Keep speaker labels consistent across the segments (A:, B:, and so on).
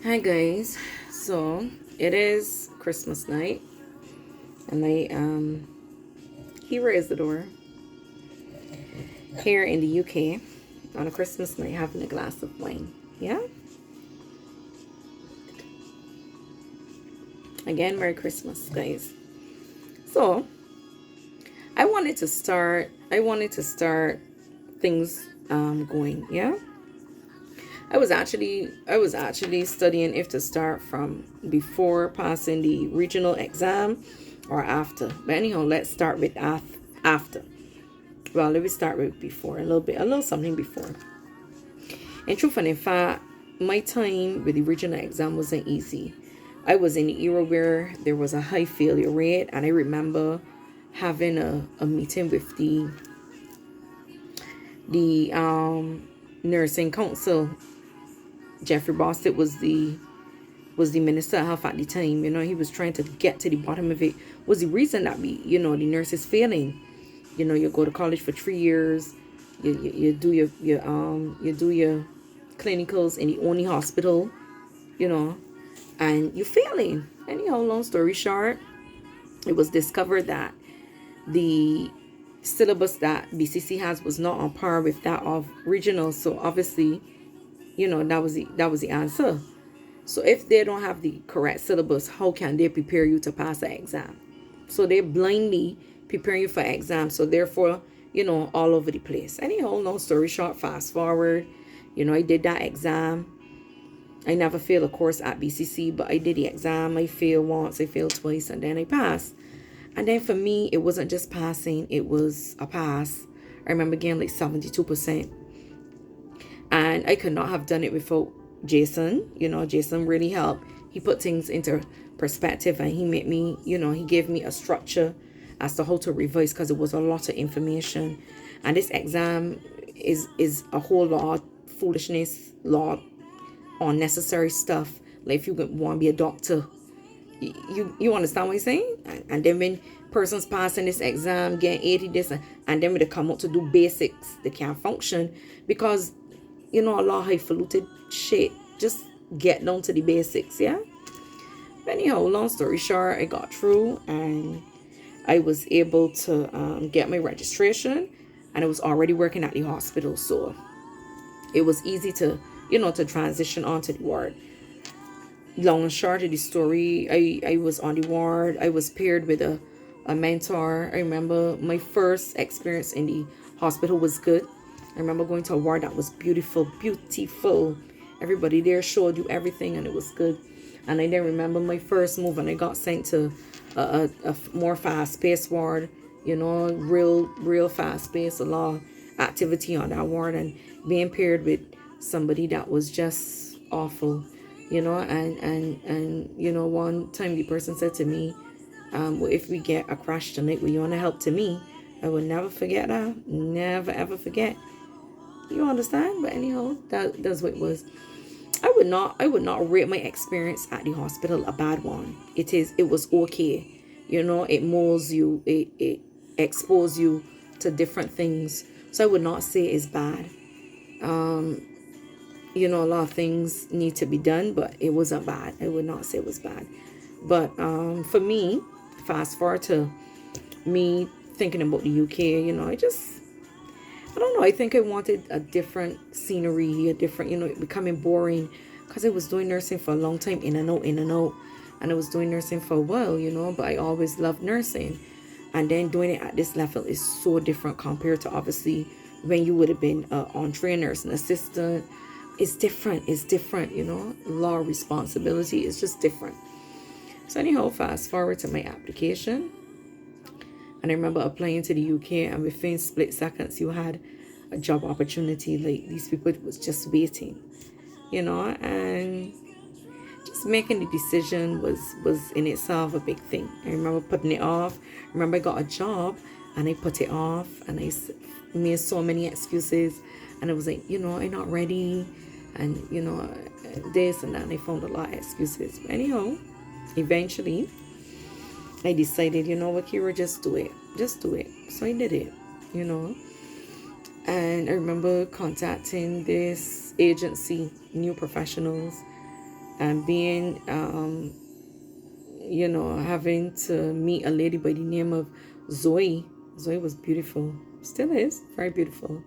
A: Hi guys, so it is Christmas night, and here is the door here in the UK on a Christmas night having a glass of wine. Yeah, again, Merry Christmas, guys. So I wanted to start things going. Yeah, I was actually studying if to start from before passing the regional exam or after. But anyhow, let's start with after. Well, let me start with before, a little something before. In truth and in fact, my time with the regional exam wasn't easy. I was in the era where there was a high failure rate, and I remember having a meeting with the nursing council. Jeffrey Bostic was the minister of health at the time. He was trying to get to the bottom of it. Was the reason that the nurses failing. You go to college for 3 years, you do your clinicals in the only hospital, you know, and you're failing. Anyhow, long story short, it was discovered that the syllabus that BCC has was not on par with that of regional. So obviously, that was the answer. So if they don't have the correct syllabus, how can they prepare you to pass the exam? So they're blindly preparing you for exam. So therefore, all over the place. Anyhow, long story short, fast forward, I did that exam. I never failed a course at BCC, but I did the exam. I failed once, I failed twice, and then I passed. And then for me, it wasn't just passing, it was a pass. I remember getting like 72%. And I could not have done it without Jason. Jason really helped. He put things into perspective, and he made me, he gave me a structure as to how to revise, because it was a lot of information. And this exam is a whole lot foolishness, lot unnecessary stuff. Like if you want to be a doctor, you understand what I'm saying? And then when persons passing this exam getting 80 this, and then when they come out to do basics, they can't function because a lot of highfalutin shit. Just get down to the basics, yeah? Anyhow, long story short, I got through, and I was able to get my registration, and I was already working at the hospital, so it was easy to transition onto the ward. Long and short of the story, I was on the ward. I was paired with a mentor. I remember my first experience in the hospital was good. I remember going to a ward that was beautiful, beautiful. Everybody there showed you everything, and it was good. And I then remember my first move, and I got sent to a more fast-paced ward. Real fast-paced, a lot of activity on that ward, and being paired with somebody that was just awful. One time the person said to me, well, if we get a crash tonight, will you want to help to me? I will never forget that. Never ever forget. You understand? But anyhow, that's what it was. I would not rate my experience at the hospital a bad one. It was okay. It molds you, it exposes you to different things. So I would not say it's bad. A lot of things need to be done, but it wasn't bad. I would not say it was bad. But for me, fast forward to me thinking about the UK, I don't know. I think I wanted a different scenery, a different, it becoming boring, because I was doing nursing for a long time, in and out, in and out. And I was doing nursing for a while, but I always loved nursing. And then doing it at this level is so different compared to obviously when you would have been on train nurse and assistant. It's different. It's different, law responsibility is just different. So anyhow, fast forward to my application. And I remember applying to the UK, and within split seconds, you had a job opportunity. Like these people was just waiting, and just making the decision was in itself a big thing. I remember putting it off. I remember I got a job, and I put it off, and I made so many excuses, and I was like, I'm not ready, and this and that. And I found a lot of excuses. But anyhow, eventually I decided, what, Kira, just do it. Just do it. So I did it, you know. And I remember contacting this agency, New Professionals, and being having to meet a lady by the name of Zoe. Zoe was beautiful, still is very beautiful,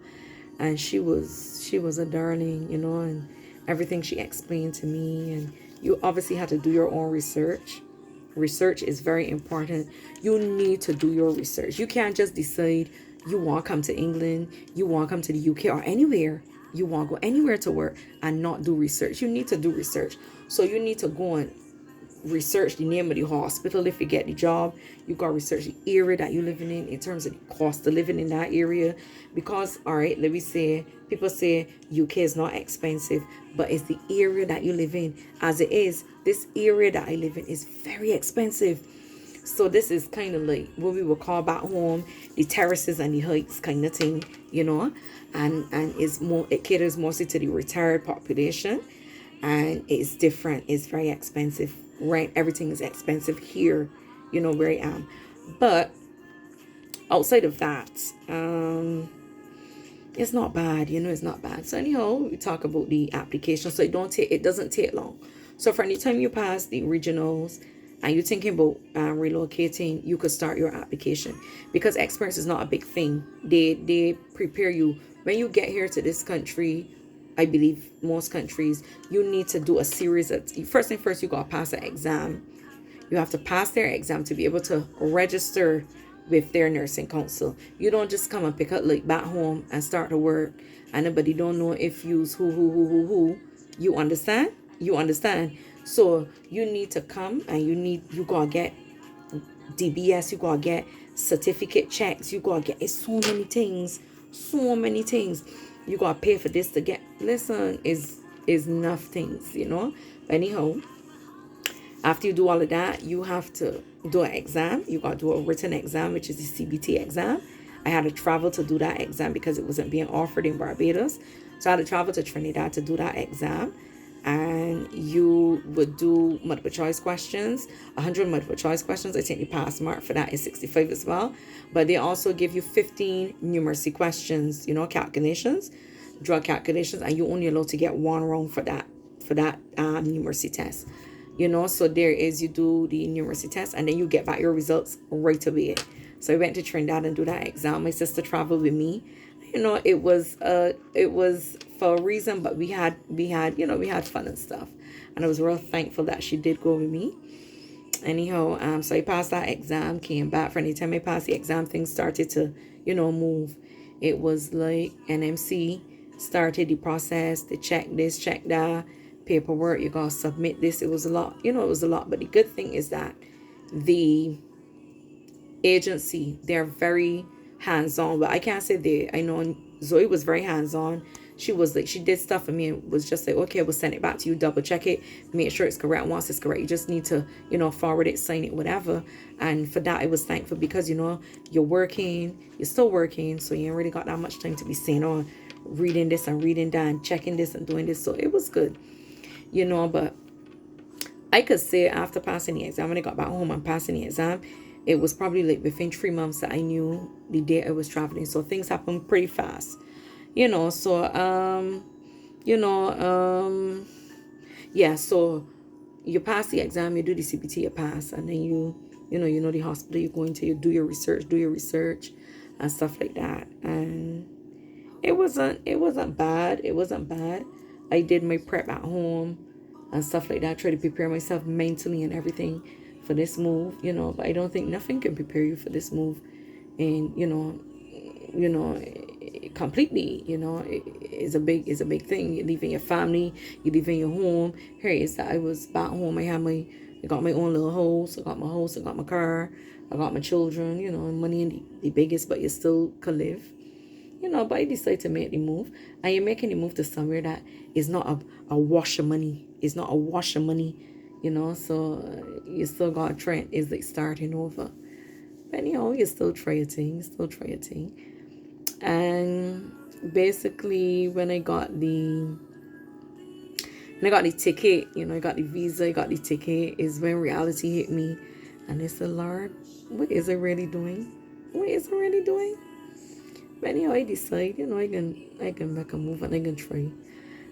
A: and she was a darling, and everything she explained to me. And you obviously had to do your own research. Research is very important. You need to do your research. You can't just decide you want to come to England, you want to come to the UK or anywhere. You want to go anywhere to work and not do research. You need to do research. So you need to go and research the name of the hospital. If you get the job, you got to research the area that you're living in terms of the cost of living in that area. Because, all right, let me say, people say UK is not expensive, but it's the area that you live in. As it is, this area that I live in is very expensive. So this is kind of like what we would call back home the terraces and the heights kind of thing, and it caters mostly to the retired population, and it's different. It's very expensive. Rent, everything is expensive here, where I am. But outside of that, it's not bad, it's not bad. So anyhow, we talk about the application. So it doesn't take long. So for any time you pass the regionals and you're thinking about relocating, you could start your application, because experience is not a big thing. They prepare you when you get here to this country. I believe most countries, you need to do a series of, first thing first, you got to pass an exam. You have to pass their exam to be able to register with their nursing council. You don't just come and pick up like back home and start to work and nobody don't know if you's who. You understand? You understand? So you need to come and you gotta get DBS, you gotta get certificate checks, you gotta get, it's so many things. You gotta pay for this to get, listen, is enough things, Anyhow, after you do all of that, you have to do an exam. You got to do a written exam, which is the CBT exam. I had to travel to do that exam because it wasn't being offered in Barbados. So I had to travel to Trinidad to do that exam. And you would do multiple choice questions, 100 multiple choice questions. I think the pass mark for that is 65 as well. But they also give you 15 numeracy questions, calculations, drug calculations, and you're only allowed to get one wrong for that numeracy test. So there is, you do the numeracy test and then you get back your results right away. So I went to Trinidad and do that exam. My sister traveled with me. It was for a reason, but we had fun and stuff. And I was real thankful that she did go with me. Anyhow, so I passed that exam, came back. For any time I passed the exam, things started to, move. It was like NMC started the process to check this, check that, paperwork, you gotta submit this. It was a lot, but the good thing is that the agency, they're very hands-on. But I can't say I know Zoe was very hands-on. She did stuff for me and was just like, okay, we'll send it back to you, double check it, make sure it's correct. Once it's correct, you just need to, forward it, sign it, whatever. And for that, I was thankful because, you're still working, so you ain't really got that much time to be saying, reading this and reading that and checking this and doing this. So it was good. But I could say after passing the exam, when I got back home and passing the exam, it was probably like within 3 months that I knew the day I was traveling. So things happened pretty fast, yeah. So you pass the exam, you do the CBT, you pass, and then you know the hospital you're going to, you do your research and stuff like that. And it wasn't bad. I did my prep at home and stuff like that. Try to prepare myself mentally and everything for this move, but I don't think nothing can prepare you for this move. And, completely, it's a big thing. You're leaving your family, you're leaving your home. Here is that I was back home. I got my own little house. I got my car. I got my children, money in the biggest, but you still can live. But I decided to make the move. And you're making the move to somewhere that is not a wash of money. It's not a wash of money, so you still got a trend. It's like starting over. But anyhow, you still try your thing. And basically, when I got the ticket, I got the visa, I got the ticket, is when reality hit me. And I said, Lord, what is it really doing? But anyhow, I decide, I can make a move and I can try.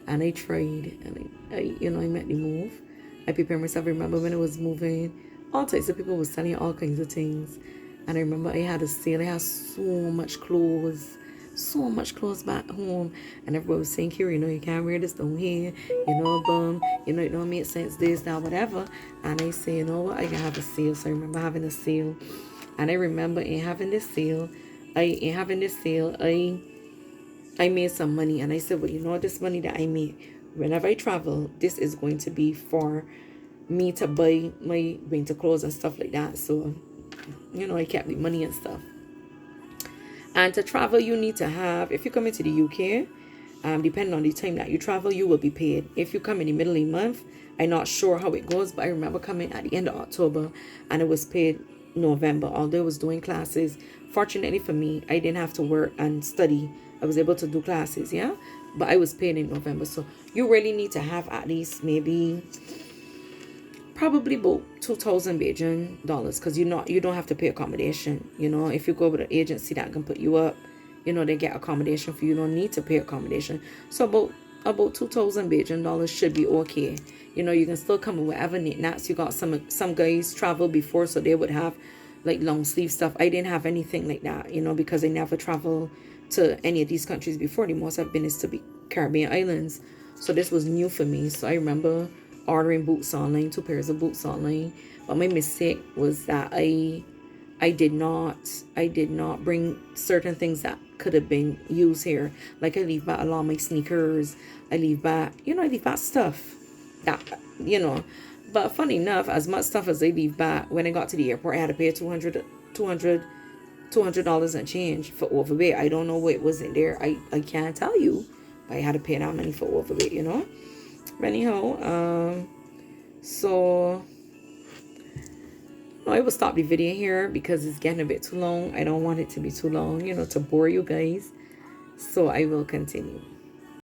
A: and I tried, and I made the move. I prepared myself. I remember when I was moving, all types of people was telling all kinds of things. And I remember I had a sale. I had so much clothes back home. And everybody was saying, Kira, you can't wear this down here. Bum, it don't make sense, this, that, whatever. And I say, you know what, I can have a sale. So I remember having a sale. And I remember in having this sale, I made some money, and I said, well, this money that I made, whenever I travel, this is going to be for me to buy my winter clothes and stuff like that. So, I kept the money and stuff. And to travel, you need to have, if you come into the UK, depending on the time that you travel, you will be paid. If you come in the middle of the month, I'm not sure how it goes, but I remember coming at the end of October, and it was paid November, although I was doing classes. Fortunately for me, I didn't have to work and study. I was able to do classes, yeah, but I was paid in November. So you really need to have at least probably about 2,000 Beijing dollars, because you don't have to pay accommodation. If you go with an agency that can put you up, they get accommodation for you. You don't need to pay accommodation. So about 2,000 Beijing dollars should be okay. You can still come with whatever knickknacks. You got some guys travel before, so they would have like long sleeve stuff. I didn't have anything like that, because I never traveled to any of these countries before. The most I've been is to the Caribbean islands. So this was new for me. So I remember ordering boots online, 2 pairs of boots online. But my mistake was that I did not bring certain things that could have been used here. Like I leave back a lot of my sneakers. I leave back stuff that, But funny enough, as much stuff as I leave back, when I got to the airport, I had to pay $200 and change for overweight. I don't know what was in there. I can't tell you, but I had to pay that money for overweight. But anyhow, so I will stop the video here because it's getting a bit too long. I don't want it to be too long, to bore you guys. So I will continue.